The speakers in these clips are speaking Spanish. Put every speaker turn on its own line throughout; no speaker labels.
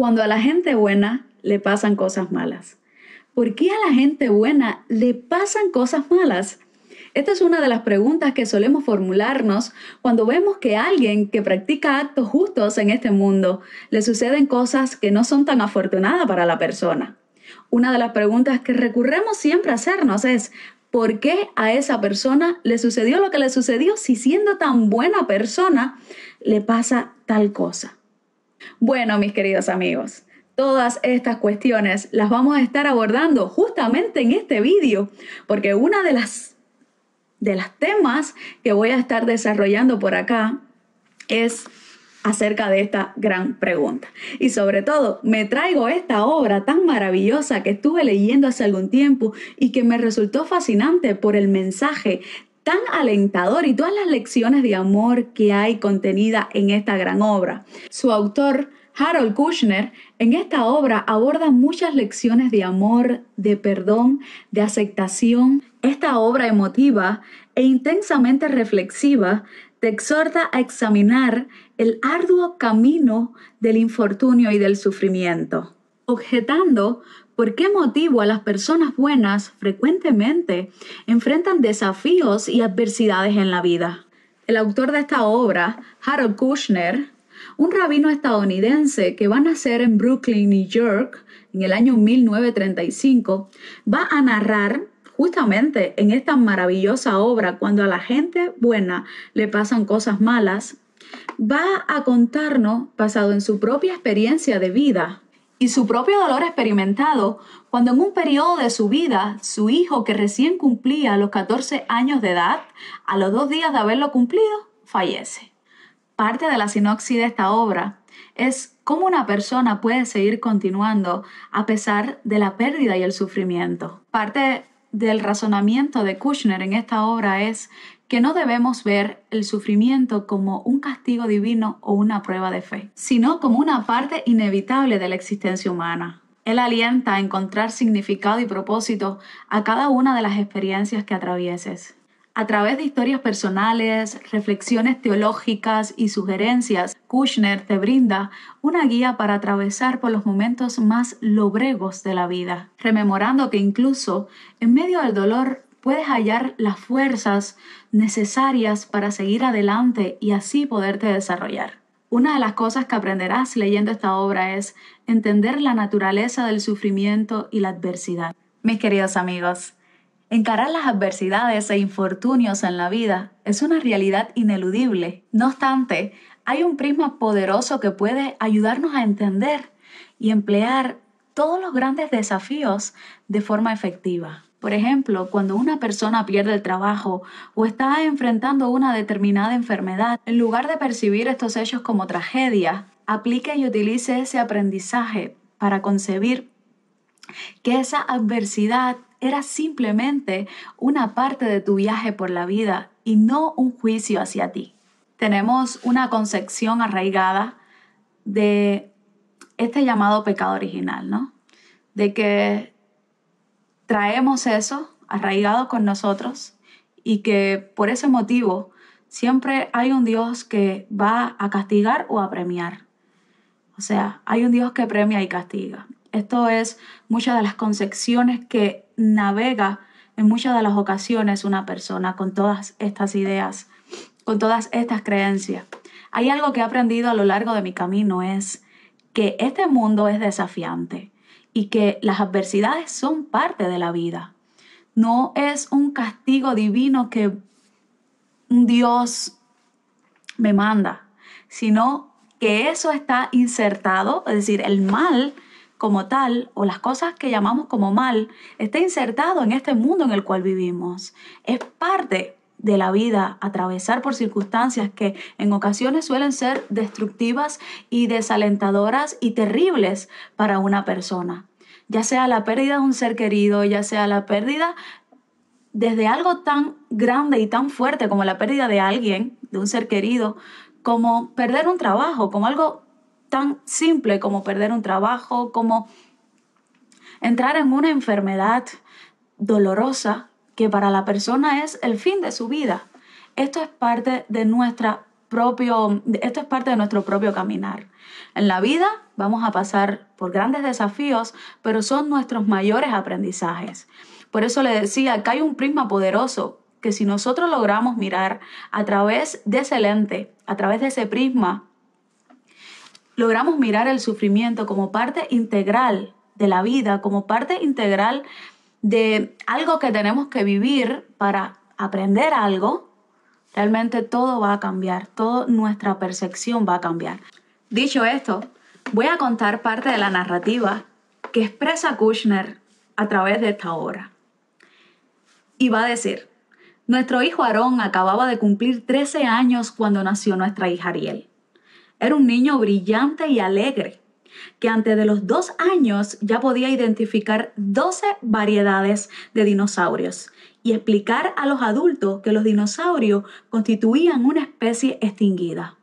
cuando a la gente buena le pasan cosas malas? ¿Por qué a la gente buena le pasan cosas malas? Esta es una de las preguntas que solemos formularnos cuando vemos que a alguien que practica actos justos en este mundo le suceden cosas que no son tan afortunadas para la persona. Una de las preguntas que recurremos siempre a hacernos es: ¿por qué a esa persona le sucedió lo que le sucedió si siendo tan buena persona le pasa tal cosa? Bueno, mis queridos amigos, todas estas cuestiones las vamos a estar abordando justamente en este vídeo, porque una de las temas que voy a estar desarrollando por acá es acerca de esta gran pregunta. Y sobre todo, me traigo esta obra tan maravillosa que estuve leyendo hace algún tiempo y que me resultó fascinante por el mensaje tan alentador y todas las lecciones de amor que hay contenida en esta gran obra. Su autor, Harold Kushner, en esta obra aborda muchas lecciones de amor, de perdón, de aceptación. Esta obra emotiva e intensamente reflexiva te exhorta a examinar el arduo camino del infortunio y del sufrimiento, objetando por qué motivo a las personas buenas frecuentemente enfrentan desafíos y adversidades en la vida. El autor de esta obra, Harold Kushner, un rabino estadounidense que va a nacer en Brooklyn, New York, en el año 1935, va a narrar justamente en esta maravillosa obra, cuando a la gente buena le pasan cosas malas, va a contarnos, basado en su propia experiencia de vida y su propio dolor experimentado, cuando en un periodo de su vida, su hijo, que recién cumplía los 14 años de edad, a los 2 días de haberlo cumplido, fallece. Parte de la sinopsis de esta obra es cómo una persona puede seguir continuando a pesar de la pérdida y el sufrimiento. Parte del razonamiento de Kushner en esta obra es que no debemos ver el sufrimiento como un castigo divino o una prueba de fe, sino como una parte inevitable de la existencia humana. Él alienta a encontrar significado y propósito a cada una de las experiencias que atravieses. A través de historias personales, reflexiones teológicas y sugerencias, Kushner te brinda una guía para atravesar por los momentos más lobregos de la vida, rememorando que incluso en medio del dolor puedes hallar las fuerzas necesarias para seguir adelante y así poderte desarrollar. Una de las cosas que aprenderás leyendo esta obra es entender la naturaleza del sufrimiento y la adversidad. Mis queridos amigos, encarar las adversidades e infortunios en la vida es una realidad ineludible. No obstante, hay un prisma poderoso que puede ayudarnos a entender y emplear todos los grandes desafíos de forma efectiva. Por ejemplo, cuando una persona pierde el trabajo o está enfrentando una determinada enfermedad, en lugar de percibir estos hechos como tragedia, aplique y utilice ese aprendizaje para concebir que esa adversidad era simplemente una parte de tu viaje por la vida y no un juicio hacia ti. Tenemos una concepción arraigada de este llamado pecado original, ¿no? De que traemos eso arraigado con nosotros y que por ese motivo siempre hay un Dios que va a castigar o a premiar. O sea, hay un Dios que premia y castiga. Esto es muchas de las concepciones que navega en muchas de las ocasiones una persona con todas estas ideas, con todas estas creencias. Hay algo que he aprendido a lo largo de mi camino, es que este mundo es desafiante y que las adversidades son parte de la vida. No es un castigo divino que un Dios me manda, sino que eso está insertado, es decir, el mal como tal, o las cosas que llamamos como mal, está insertado en este mundo en el cual vivimos. Es parte de la vida, atravesar por circunstancias que en ocasiones suelen ser destructivas y desalentadoras y terribles para una persona. Ya sea la pérdida de un ser querido, ya sea la pérdida desde algo tan grande y tan fuerte como la pérdida de alguien, de un ser querido, como perder un trabajo, como algo tan simple como perder un trabajo, como entrar en una enfermedad dolorosa que para la persona es el fin de su vida. Esto es parte de nuestra esto es parte de nuestro propio caminar. En la vida vamos a pasar por grandes desafíos, pero son nuestros mayores aprendizajes. Por eso le decía que hay un prisma poderoso que si nosotros logramos mirar a través de ese lente, a través de ese prisma, logramos mirar el sufrimiento como parte integral de la vida, como parte integral de algo que tenemos que vivir para aprender algo, realmente todo va a cambiar, toda nuestra percepción va a cambiar. Dicho esto, voy a contar parte de la narrativa que expresa Kushner a través de esta obra. Y va a decir: nuestro hijo Aarón acababa de cumplir 13 años cuando nació nuestra hija Ariel. Era un niño brillante y alegre, que antes de los 2 años ya podía identificar 12 variedades de dinosaurios y explicar a los adultos que los dinosaurios constituían una especie extinguida.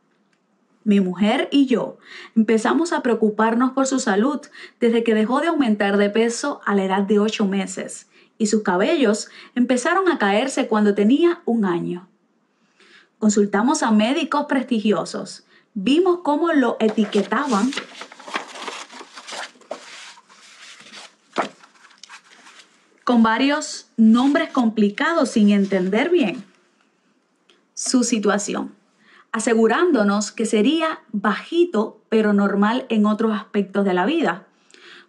Mi mujer y yo empezamos a preocuparnos por su salud desde que dejó de aumentar de peso a la edad de 8 meses y sus cabellos empezaron a caerse cuando tenía 1 año. Consultamos a médicos prestigiosos, vimos cómo lo etiquetaban con varios nombres complicados sin entender bien su situación, asegurándonos que sería bajito pero normal en otros aspectos de la vida.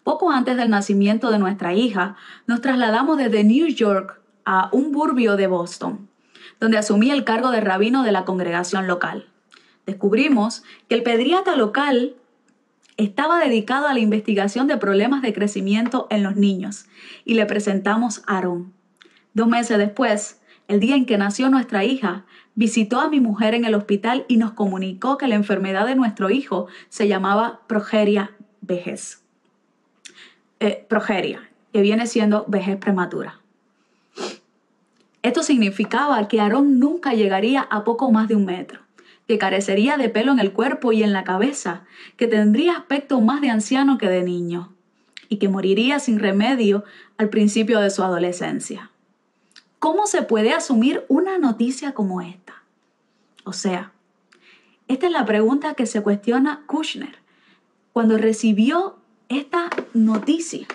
Poco antes del nacimiento de nuestra hija, nos trasladamos desde New York a un burbio de Boston, donde asumí el cargo de rabino de la congregación local. Descubrimos que el pediatra local estaba dedicado a la investigación de problemas de crecimiento en los niños y le presentamos a Aarón. 2 meses después, el día en que nació nuestra hija, visitó a mi mujer en el hospital y nos comunicó que la enfermedad de nuestro hijo se llamaba progeria, que viene siendo vejez prematura. Esto significaba que Aarón nunca llegaría a poco más de 1 metro, que carecería de pelo en el cuerpo y en la cabeza, que tendría aspecto más de anciano que de niño, y que moriría sin remedio al principio de su adolescencia. ¿Cómo se puede asumir una noticia como esta? O sea, esta es la pregunta que se cuestiona Kushner cuando recibió esta noticia.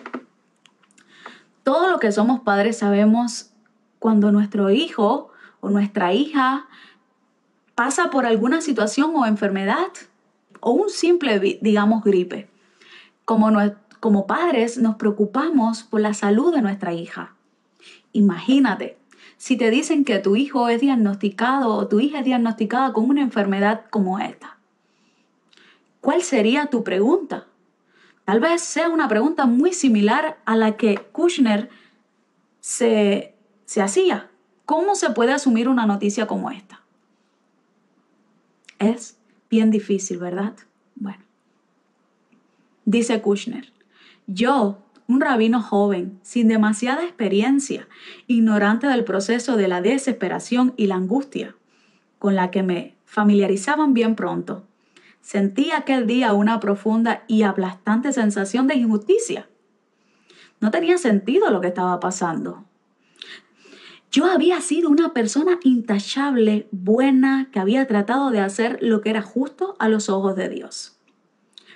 Todo lo que somos padres sabemos cuando nuestro hijo o nuestra hija pasa por alguna situación o enfermedad o un simple, gripe. Como padres nos preocupamos por la salud de nuestra hija. Imagínate, si te dicen que tu hijo es diagnosticado o tu hija es diagnosticada con una enfermedad como esta. ¿Cuál sería tu pregunta? Tal vez sea una pregunta muy similar a la que Kushner se hacía. ¿Cómo se puede asumir una noticia como esta? Es bien difícil, ¿verdad? Bueno, dice Kushner: yo, un rabino joven, sin demasiada experiencia, ignorante del proceso de la desesperación y la angustia, con la que me familiarizaban bien pronto, sentí aquel día una profunda y aplastante sensación de injusticia. No tenía sentido lo que estaba pasando. Yo había sido una persona intachable, buena, que había tratado de hacer lo que era justo a los ojos de Dios.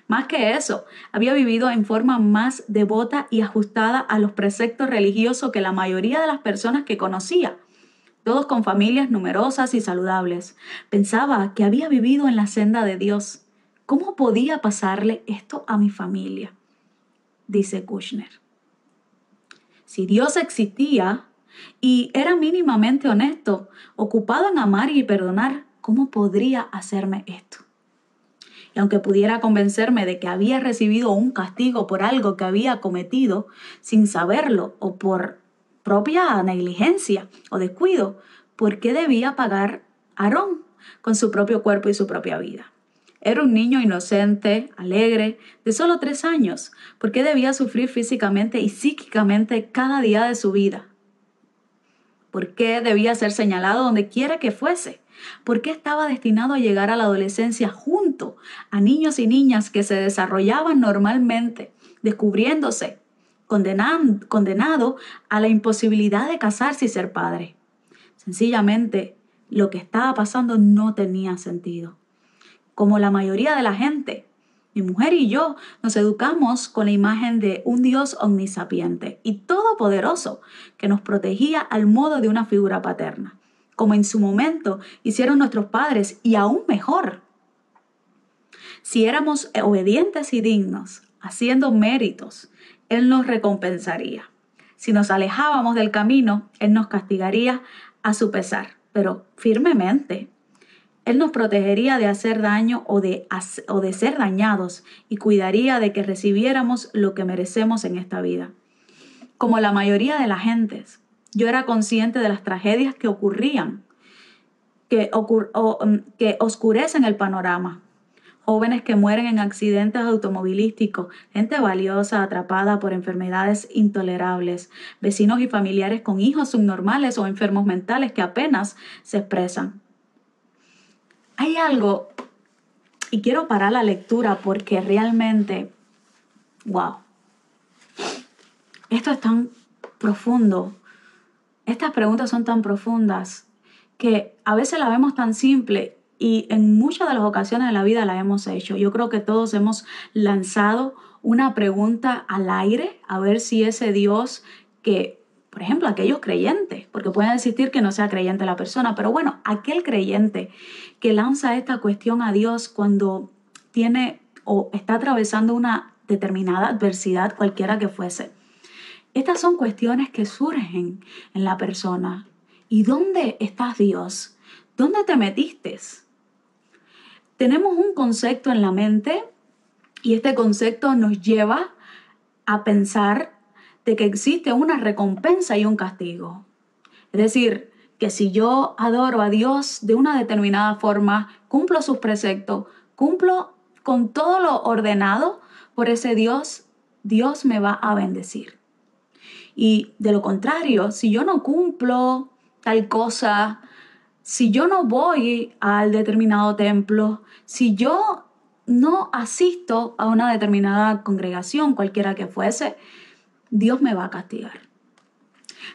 Más que eso, había vivido en forma más devota y ajustada a los preceptos religiosos que la mayoría de las personas que conocía, todos con familias numerosas y saludables. Pensaba que había vivido en la senda de Dios. ¿Cómo podía pasarle esto a mi familia? Dice Kushner. Si Dios existía y era mínimamente honesto, ocupado en amar y perdonar, ¿cómo podría hacerme esto? Y aunque pudiera convencerme de que había recibido un castigo por algo que había cometido sin saberlo o por propia negligencia o descuido, ¿por qué debía pagar Aarón con su propio cuerpo y su propia vida? Era un niño inocente, alegre, de solo 3 años. ¿Por qué debía sufrir físicamente y psíquicamente cada día de su vida? ¿Por qué debía ser señalado donde quiera que fuese? ¿Por qué estaba destinado a llegar a la adolescencia junto a niños y niñas que se desarrollaban normalmente, descubriéndose, condenado a la imposibilidad de casarse y ser padre? Sencillamente lo que estaba pasando no tenía sentido. Como la mayoría de la gente, mi mujer y yo nos educamos con la imagen de un Dios omnisapiente y todopoderoso que nos protegía al modo de una figura paterna, como en su momento hicieron nuestros padres, y aún mejor. Si éramos obedientes y dignos, haciendo méritos, Él nos recompensaría. Si nos alejábamos del camino, Él nos castigaría a su pesar, pero firmemente. Él nos protegería de hacer daño o de ser dañados y cuidaría de que recibiéramos lo que merecemos en esta vida. Como la mayoría de las gentes, yo era consciente de las tragedias que ocurrían, que oscurecen el panorama. Jóvenes que mueren en accidentes automovilísticos, gente valiosa atrapada por enfermedades intolerables, vecinos y familiares con hijos subnormales o enfermos mentales que apenas se expresan. Hay algo, y quiero parar la lectura porque realmente, wow, esto es tan profundo, estas preguntas son tan profundas que a veces la vemos tan simple y en muchas de las ocasiones de la vida la hemos hecho. Yo creo que todos hemos lanzado una pregunta al aire a ver si ese Dios que, por ejemplo, aquellos creyentes, porque puede existir que no sea creyente la persona, pero bueno, aquel creyente que lanza esta cuestión a Dios cuando tiene o está atravesando una determinada adversidad, cualquiera que fuese. Estas son cuestiones que surgen en la persona. ¿Y dónde estás, Dios? ¿Dónde te metiste? Tenemos un concepto en la mente y este concepto nos lleva a pensar de que existe una recompensa y un castigo. Es decir, que si yo adoro a Dios de una determinada forma, cumplo sus preceptos, cumplo con todo lo ordenado por ese Dios, Dios me va a bendecir. Y de lo contrario, si yo no cumplo tal cosa, si yo no voy al determinado templo, si yo no asisto a una determinada congregación, cualquiera que fuese, Dios me va a castigar.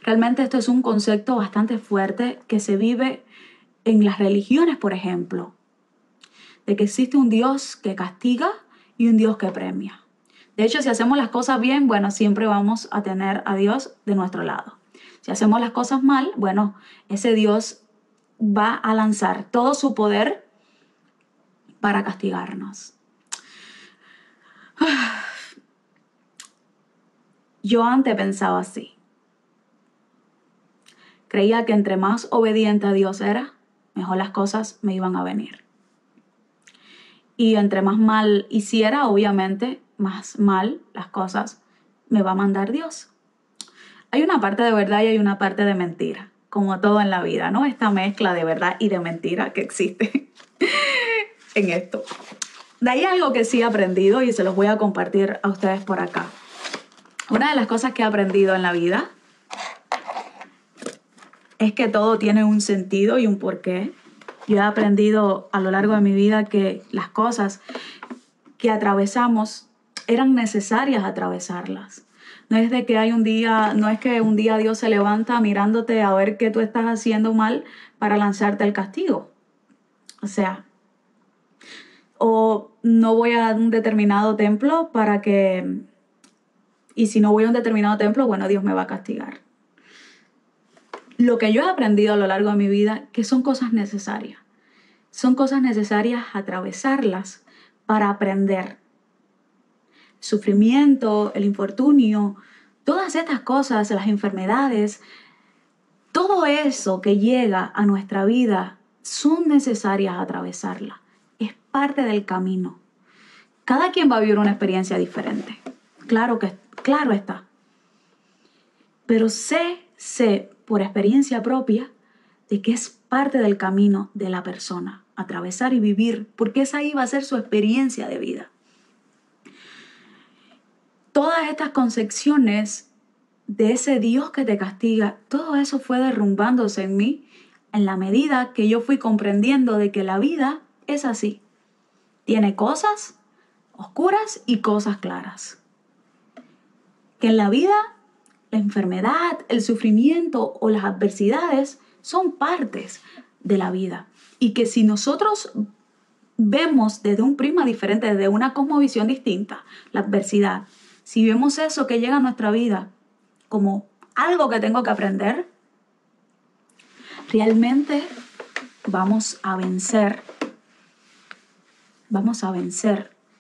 Realmente esto es un concepto bastante fuerte que se vive en las religiones, por ejemplo, de que existe un Dios que castiga y un Dios que premia. De hecho, si hacemos las cosas bien, bueno, siempre vamos a tener a Dios de nuestro lado. Si hacemos las cosas mal, bueno, ese Dios va a lanzar todo su poder para castigarnos. Yo antes pensaba así. Creía que entre más obediente a Dios era, mejor las cosas me iban a venir. Y entre más mal hiciera, obviamente, más mal las cosas me va a mandar Dios. Hay una parte de verdad y hay una parte de mentira, como todo en la vida, ¿no? Esta mezcla de verdad y de mentira que existe en esto. De ahí algo que sí he aprendido y se los voy a compartir a ustedes por acá. Una de las cosas que he aprendido en la vida es que todo tiene un sentido y un porqué. Yo he aprendido a lo largo de mi vida que las cosas que atravesamos eran necesarias atravesarlas. No es de que hay un día, no es que un día Dios se levanta mirándote a ver qué tú estás haciendo mal para lanzarte el castigo. O sea, o no voy a un determinado templo para que, y si no voy a un determinado templo, bueno, Dios me va a castigar. Lo que yo he aprendido a lo largo de mi vida, que son cosas necesarias. Son cosas necesarias atravesarlas para aprender. El sufrimiento, el infortunio, todas estas cosas, las enfermedades, todo eso que llega a nuestra vida son necesarias atravesarlas. Es parte del camino. Cada quien va a vivir una experiencia diferente. Claro está. Pero sé por experiencia propia de que es parte del camino de la persona, atravesar y vivir, porque esa iba a ser su experiencia de vida. Todas estas concepciones de ese Dios que te castiga, todo eso fue derrumbándose en mí en la medida que yo fui comprendiendo de que la vida es así. Tiene cosas oscuras y cosas claras. Que en la vida la enfermedad, el sufrimiento o las adversidades son partes. de la vida. Y que si nosotros vemos desde un prisma diferente, desde una cosmovisión distinta, la adversidad, si vemos eso que llega a nuestra vida como algo que tengo que aprender, realmente vamos a vencer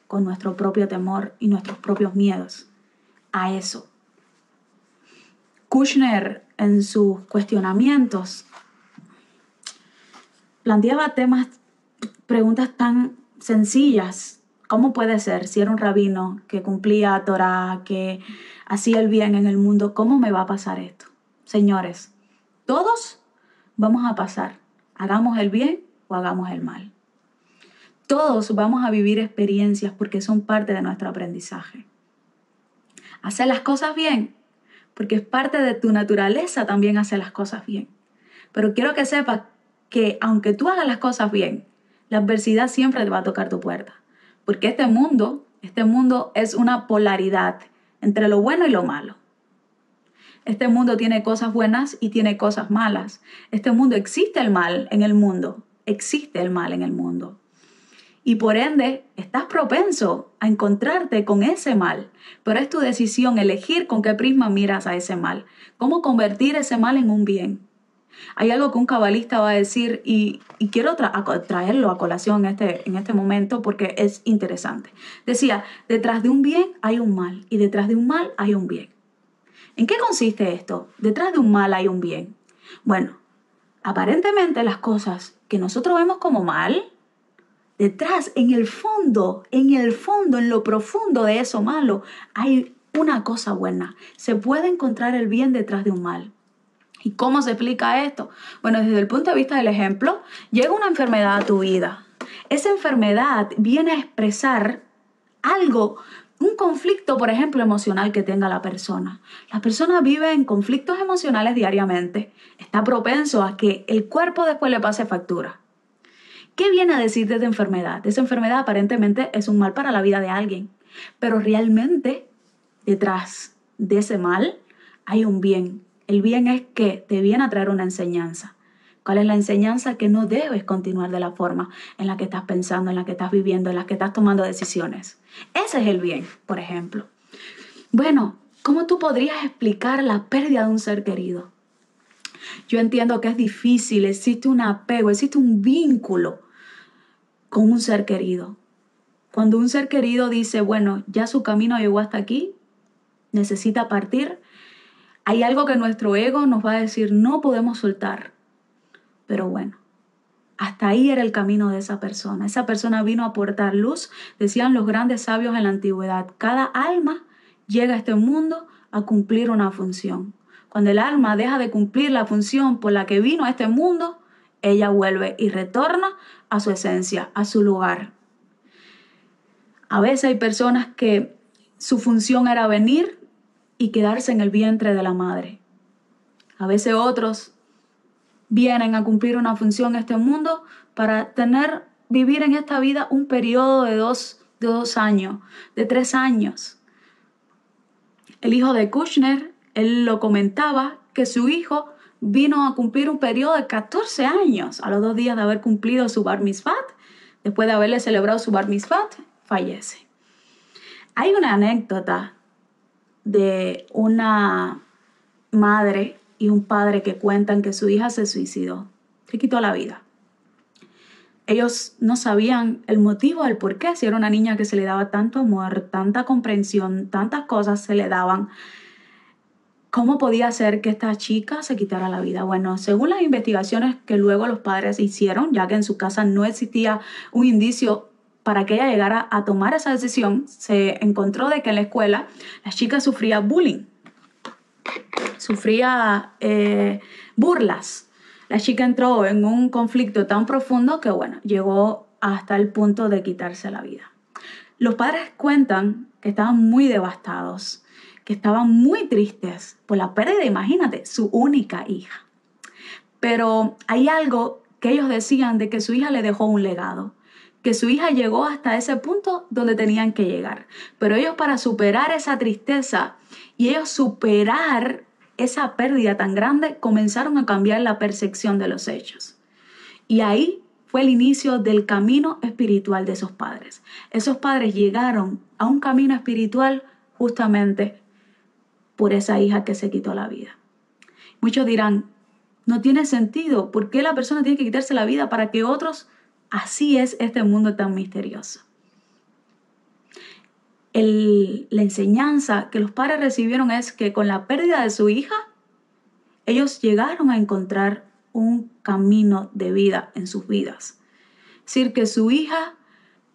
con nuestro propio temor y nuestros propios miedos a eso. Kushner, en sus cuestionamientos, planteaba preguntas tan sencillas. ¿Cómo puede ser si era un rabino que cumplía Torah, que hacía el bien en el mundo? ¿Cómo me va a pasar esto? Señores, todos vamos a pasar, hagamos el bien o hagamos el mal. Todos vamos a vivir experiencias porque son parte de nuestro aprendizaje. Hacer las cosas bien, porque es parte de tu naturaleza también hacer las cosas bien. Pero quiero que sepas que aunque tú hagas las cosas bien, la adversidad siempre te va a tocar tu puerta. Porque este mundo es una polaridad entre lo bueno y lo malo. Este mundo tiene cosas buenas y tiene cosas malas. Este mundo existe el mal en el mundo. Existe el mal en el mundo. Y por ende, estás propenso a encontrarte con ese mal. Pero es tu decisión elegir con qué prisma miras a ese mal. Cómo convertir ese mal en un bien. Hay algo que un cabalista va a decir y quiero traerlo a colación en este momento porque es interesante. Decía, detrás de un bien hay un mal y detrás de un mal hay un bien. ¿En qué consiste esto? Detrás de un mal hay un bien. Bueno, aparentemente las cosas que nosotros vemos como mal, detrás, en el fondo, en lo profundo de eso malo, hay una cosa buena. Se puede encontrar el bien detrás de un mal. ¿Y cómo se explica esto? Bueno, desde el punto de vista del ejemplo, llega una enfermedad a tu vida. Esa enfermedad viene a expresar algo, un conflicto, por ejemplo, emocional que tenga la persona. La persona vive en conflictos emocionales diariamente. Está propenso a que el cuerpo después le pase factura. ¿Qué viene a decir de esta enfermedad? Esa enfermedad aparentemente es un mal para la vida de alguien, pero realmente detrás de ese mal hay un bien. El bien es que te viene a traer una enseñanza. ¿Cuál es la enseñanza? Que no debes continuar de la forma en la que estás pensando, en la que estás viviendo, en la que estás tomando decisiones. Ese es el bien, por ejemplo. Bueno, ¿cómo tú podrías explicar la pérdida de un ser querido? Yo entiendo que es difícil, existe un apego, existe un vínculo con un ser querido. Cuando un ser querido dice, bueno, ya su camino llegó hasta aquí, necesita partir, hay algo que nuestro ego nos va a decir, no podemos soltar. Pero bueno, hasta ahí era el camino de esa persona. Esa persona vino a aportar luz. Decían los grandes sabios en la antigüedad, cada alma llega a este mundo a cumplir una función. Cuando el alma deja de cumplir la función por la que vino a este mundo, ella vuelve y retorna a su esencia, a su lugar. A veces hay personas que su función era venir y quedarse en el vientre de la madre. A veces otros vienen a cumplir una función en este mundo para vivir en esta vida un periodo de dos años, de 3 años. El hijo de Kushner, él lo comentaba, que su hijo vino a cumplir un periodo de 14 años. A los 2 días de haber cumplido su Bar Mitzvah, después de haberle celebrado su Bar Mitzvah, fallece. Hay una anécdota de una madre y un padre que cuentan que su hija se suicidó, se quitó la vida. Ellos no sabían el motivo, el por qué, si era una niña que se le daba tanto amor, tanta comprensión, tantas cosas se le daban. ¿Cómo podía ser que esta chica se quitara la vida? Bueno, según las investigaciones que luego los padres hicieron, ya que en su casa no existía un indicio para que ella llegara a tomar esa decisión, se encontró de que en la escuela la chica sufría bullying, sufría burlas. La chica entró en un conflicto tan profundo que, bueno, llegó hasta el punto de quitarse la vida. Los padres cuentan que estaban muy devastados, que estaban muy tristes por la pérdida, imagínate, su única hija. Pero hay algo que ellos decían de que su hija le dejó un legado, que su hija llegó hasta ese punto donde tenían que llegar. Pero ellos, para superar esa tristeza y ellos superar esa pérdida tan grande, comenzaron a cambiar la percepción de los hechos. Y ahí fue el inicio del camino espiritual de esos padres. Esos padres llegaron a un camino espiritual justamente por esa hija que se quitó la vida. Muchos dirán, no tiene sentido. ¿Por qué la persona tiene que quitarse la vida para que otros? Así es este mundo tan misterioso. La enseñanza que los padres recibieron es que con la pérdida de su hija, ellos llegaron a encontrar un camino de vida en sus vidas. Es decir, que su hija,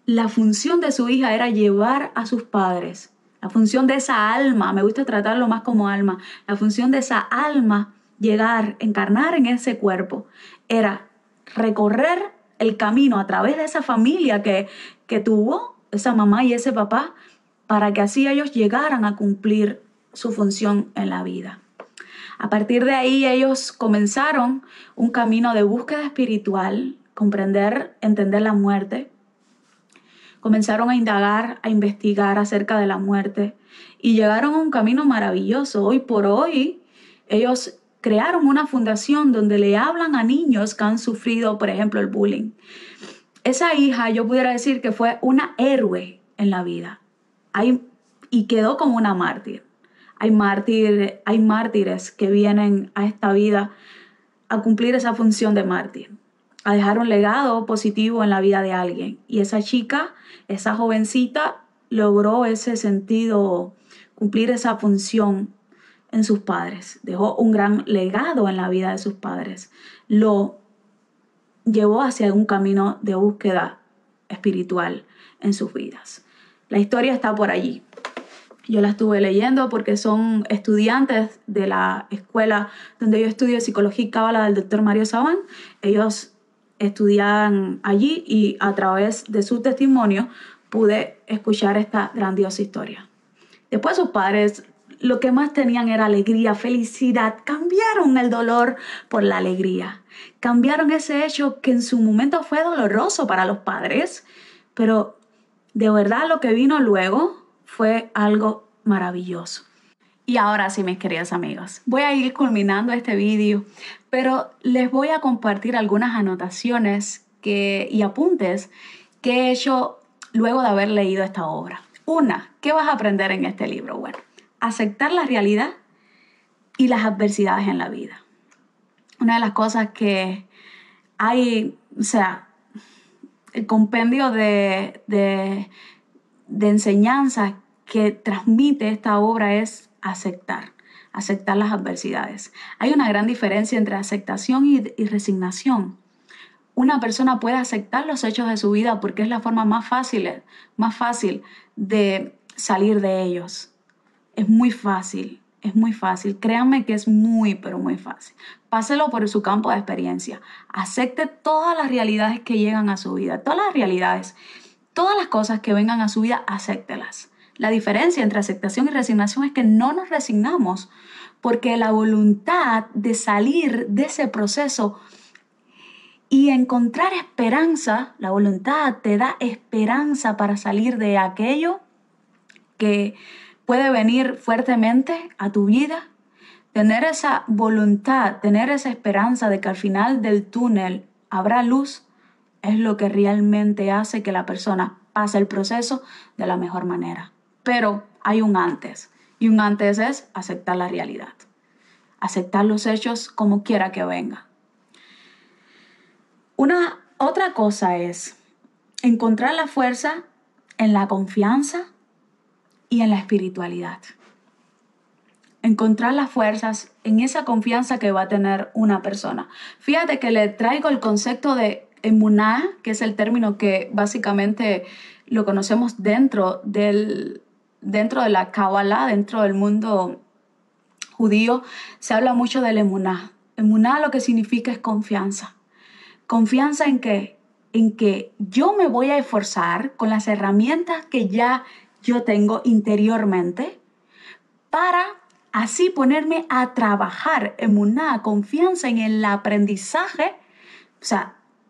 la función de su hija era llevar a sus padres. La función de esa alma, me gusta tratarlo más como alma, la función de esa alma, llegar, encarnar en ese cuerpo, era recorrer el camino a través de esa familia que tuvo esa mamá y ese papá, para que así ellos llegaran a cumplir su función en la vida. A partir de ahí ellos comenzaron un camino de búsqueda espiritual, comprender, entender la muerte. Comenzaron a indagar, a investigar acerca de la muerte y llegaron a un camino maravilloso. Hoy por hoy ellos crearon una fundación donde le hablan a niños que han sufrido, por ejemplo, el bullying. Esa hija, yo pudiera decir que fue una héroe en la vida y quedó como una mártir. Hay mártires que vienen a esta vida a cumplir esa función de mártir, a dejar un legado positivo en la vida de alguien. Y esa chica, esa jovencita, logró ese sentido, cumplir esa función en sus padres. Dejó un gran legado en la vida de sus padres. Lo llevó hacia un camino de búsqueda espiritual en sus vidas. La historia está por allí. Yo la estuve leyendo porque son estudiantes de la escuela donde yo estudio psicología y cábala del doctor Mario Sabán. Ellos estudiaban allí y a través de su testimonio pude escuchar esta grandiosa historia. Después sus padres lo que más tenían era alegría, felicidad. Cambiaron el dolor por la alegría. Cambiaron ese hecho que en su momento fue doloroso para los padres, pero de verdad lo que vino luego fue algo maravilloso. Y ahora sí, mis queridos amigos, voy a ir culminando este vídeo, pero les voy a compartir algunas anotaciones y apuntes que he hecho luego de haber leído esta obra. Una, ¿qué vas a aprender en este libro? Bueno, aceptar la realidad y las adversidades en la vida. Una de las cosas que hay, el compendio de enseñanzas que transmite esta obra es aceptar las adversidades. Hay una gran diferencia entre aceptación y resignación. Una persona puede aceptar los hechos de su vida porque es la forma más fácil de salir de ellos. Es muy fácil. Créanme que es pero muy fácil. Páselo por su campo de experiencia. Acepte todas las realidades que llegan a su vida. Todas las cosas que vengan a su vida, acéptelas. La diferencia entre aceptación y resignación es que no nos resignamos porque la voluntad de salir de ese proceso y encontrar esperanza, la voluntad te da esperanza para salir de aquello que puede venir fuertemente a tu vida. Tener esa voluntad, tener esa esperanza de que al final del túnel habrá luz es lo que realmente hace que la persona pase el proceso de la mejor manera. Pero hay un antes, y un antes es aceptar la realidad, aceptar los hechos como quiera que venga. Una otra cosa es encontrar la fuerza en la confianza y en la espiritualidad. Encontrar las fuerzas en esa confianza que va a tener una persona. Fíjate que le traigo el concepto de emuná, que es el término que básicamente lo conocemos dentro de la Kabbalah, dentro del mundo judío, se habla mucho del emuná. Emuná lo que significa es confianza. Confianza en que yo me voy a esforzar con las herramientas que ya yo tengo interiormente para así ponerme a trabajar emuná, confianza en el aprendizaje,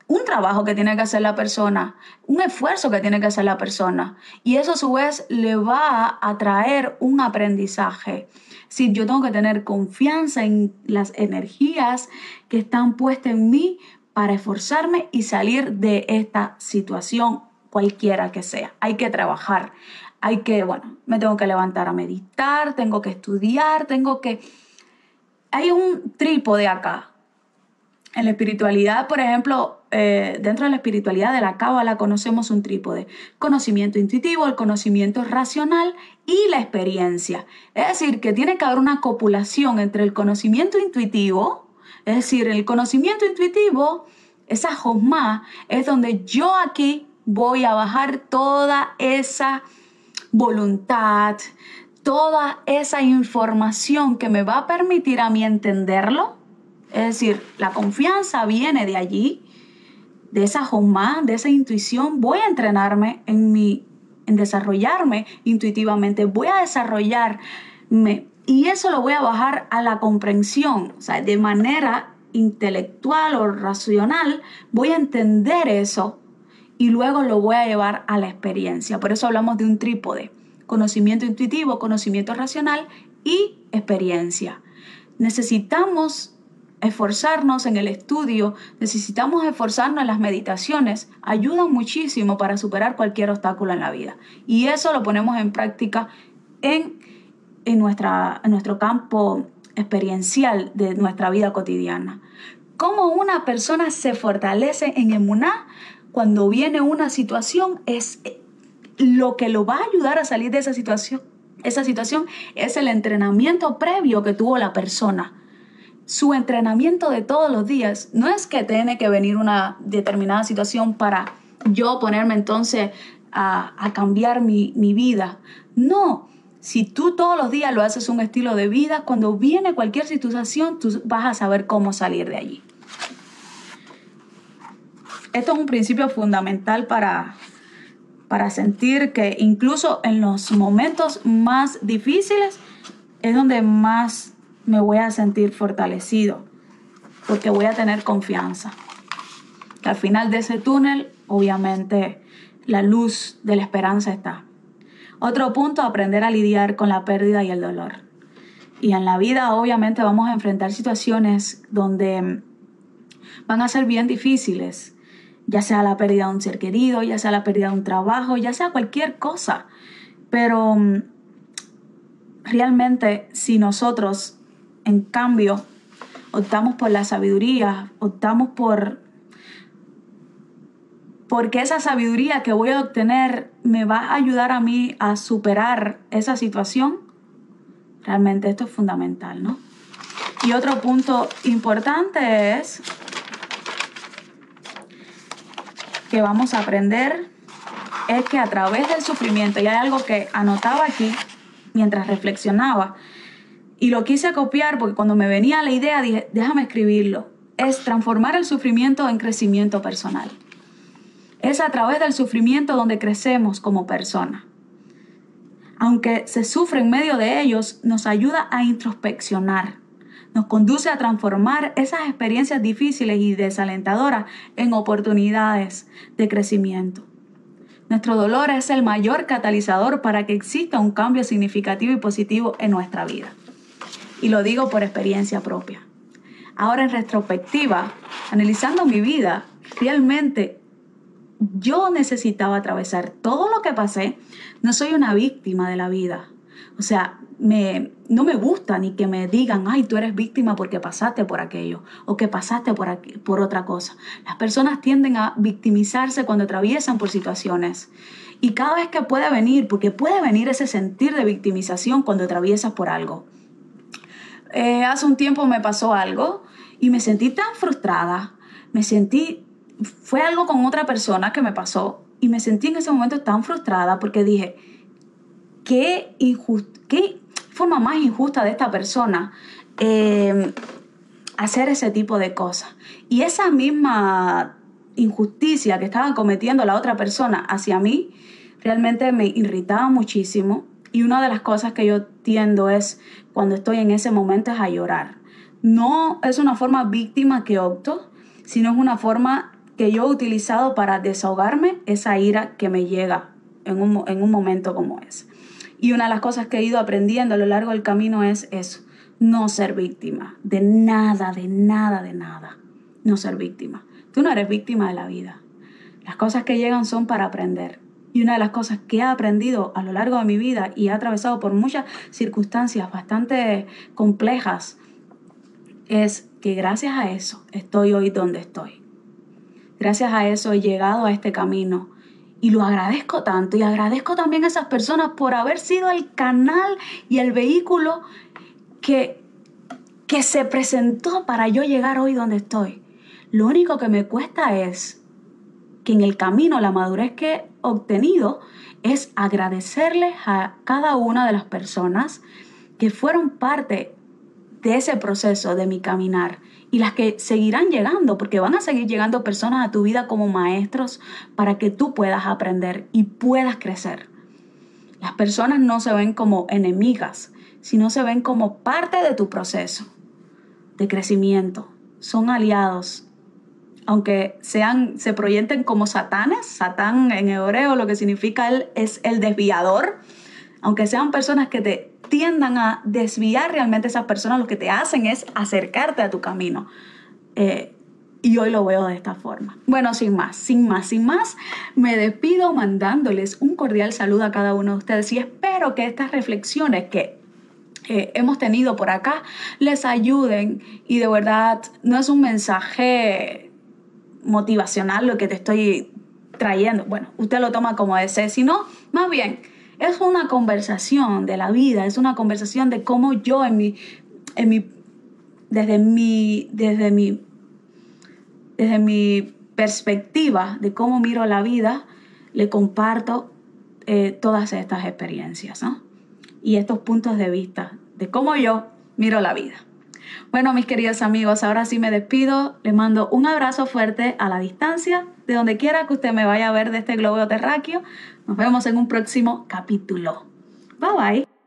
un trabajo que tiene que hacer la persona, un esfuerzo que tiene que hacer la persona. Y eso a su vez le va a traer un aprendizaje. Si yo tengo que tener confianza en las energías que están puestas en mí para esforzarme y salir de esta situación, cualquiera que sea. Hay que trabajar, me tengo que levantar a meditar, tengo que estudiar, Hay un trípode acá. En la espiritualidad, por ejemplo, dentro de la espiritualidad de la Cábala conocemos un trípode: conocimiento intuitivo, el conocimiento racional y la experiencia. Es decir, que tiene que haber una copulación entre el conocimiento intuitivo, es decir, el conocimiento intuitivo, esa josma, es donde yo aquí voy a bajar toda esa voluntad, toda esa información que me va a permitir a mí entenderlo. Es decir, la confianza viene de allí, de esa josma, de esa intuición. Voy a entrenarme en desarrollarme intuitivamente, voy a desarrollarme y eso lo voy a bajar a la comprensión, o sea, de manera intelectual o racional, voy a entender eso y luego lo voy a llevar a la experiencia. Por eso hablamos de un trípode: conocimiento intuitivo, conocimiento racional y experiencia. Necesitamos esforzarnos en el estudio, necesitamos esforzarnos en las meditaciones, ayudan muchísimo para superar cualquier obstáculo en la vida. Y eso lo ponemos en práctica en nuestro campo experiencial de nuestra vida cotidiana. Cómo una persona se fortalece en emuná cuando viene una situación es lo que lo va a ayudar a salir de esa situación. Esa situación es el entrenamiento previo que tuvo la persona. Su entrenamiento de todos los días. No es que tiene que venir una determinada situación para yo ponerme entonces a cambiar mi vida. No, si tú todos los días lo haces un estilo de vida, cuando viene cualquier situación, tú vas a saber cómo salir de allí. Esto es un principio fundamental para sentir que incluso en los momentos más difíciles es donde más me voy a sentir fortalecido, porque voy a tener confianza. Que al final de ese túnel, obviamente, la luz de la esperanza está. Otro punto: aprender a lidiar con la pérdida y el dolor. Y en la vida, obviamente, vamos a enfrentar situaciones donde van a ser bien difíciles, ya sea la pérdida de un ser querido, ya sea la pérdida de un trabajo, ya sea cualquier cosa. Pero realmente, si nosotros, en cambio, optamos por la sabiduría, optamos porque esa sabiduría que voy a obtener me va a ayudar a mí a superar esa situación, realmente esto es fundamental, ¿no? Y otro punto importante es que vamos a aprender es que a través del sufrimiento, y hay algo que anotaba aquí mientras reflexionaba, y lo quise copiar porque cuando me venía la idea dije, déjame escribirlo, es transformar el sufrimiento en crecimiento personal. Es a través del sufrimiento donde crecemos como persona. Aunque se sufre en medio de ellos, nos ayuda a introspeccionar, nos conduce a transformar esas experiencias difíciles y desalentadoras en oportunidades de crecimiento. Nuestro dolor es el mayor catalizador para que exista un cambio significativo y positivo en nuestra vida. Y lo digo por experiencia propia. Ahora, en retrospectiva, analizando mi vida, realmente yo necesitaba atravesar todo lo que pasé. No soy una víctima de la vida. O sea, no me gusta ni que me digan, ay, tú eres víctima porque pasaste por aquello o que pasaste por otra cosa. Las personas tienden a victimizarse cuando atraviesan por situaciones. Y cada vez que puede venir, porque puede venir ese sentir de victimización cuando atraviesas por algo. Hace un tiempo me pasó algo y me sentí tan frustrada. Fue algo con otra persona que me pasó y me sentí en ese momento tan frustrada porque dije, qué forma más injusta de esta persona hacer ese tipo de cosas. Y esa misma injusticia que estaba cometiendo la otra persona hacia mí realmente me irritaba muchísimo. Y una de las cosas que yo tiendo es, cuando estoy en ese momento, es a llorar. No es una forma víctima que opto, sino es una forma que yo he utilizado para desahogarme esa ira que me llega en un momento como ese. Y una de las cosas que he ido aprendiendo a lo largo del camino es eso: no ser víctima de nada, de nada, de nada. No ser víctima. Tú no eres víctima de la vida. Las cosas que llegan son para aprender. Y una de las cosas que he aprendido a lo largo de mi vida y he atravesado por muchas circunstancias bastante complejas es que gracias a eso estoy hoy donde estoy. Gracias a eso he llegado a este camino y lo agradezco tanto, y agradezco también a esas personas por haber sido el canal y el vehículo que se presentó para yo llegar hoy donde estoy. Lo único que me cuesta es que en el camino, la madurez que he obtenido es agradecerles a cada una de las personas que fueron parte de ese proceso de mi caminar, y las que seguirán llegando, porque van a seguir llegando personas a tu vida como maestros para que tú puedas aprender y puedas crecer. Las personas no se ven como enemigas, sino se ven como parte de tu proceso de crecimiento. Son aliados. Aunque se proyecten como satanes, Satán en hebreo lo que significa él es el desviador, aunque sean personas que te tiendan a desviar, realmente esas personas lo que te hacen es acercarte a tu camino. Y hoy lo veo de esta forma. Bueno, sin más, me despido mandándoles un cordial saludo a cada uno de ustedes y espero que estas reflexiones que hemos tenido por acá les ayuden, y de verdad no es un mensaje motivacional lo que te estoy trayendo. Bueno, usted lo toma como desee, sino más bien es una conversación de la vida, es una conversación de cómo yo desde mi perspectiva de cómo miro la vida, le comparto todas estas experiencias, ¿no? Y estos puntos de vista de cómo yo miro la vida. Bueno, mis queridos amigos, ahora sí me despido. Les mando un abrazo fuerte a la distancia, de donde quiera que usted me vaya a ver de este globo terráqueo. Nos vemos en un próximo capítulo. Bye bye.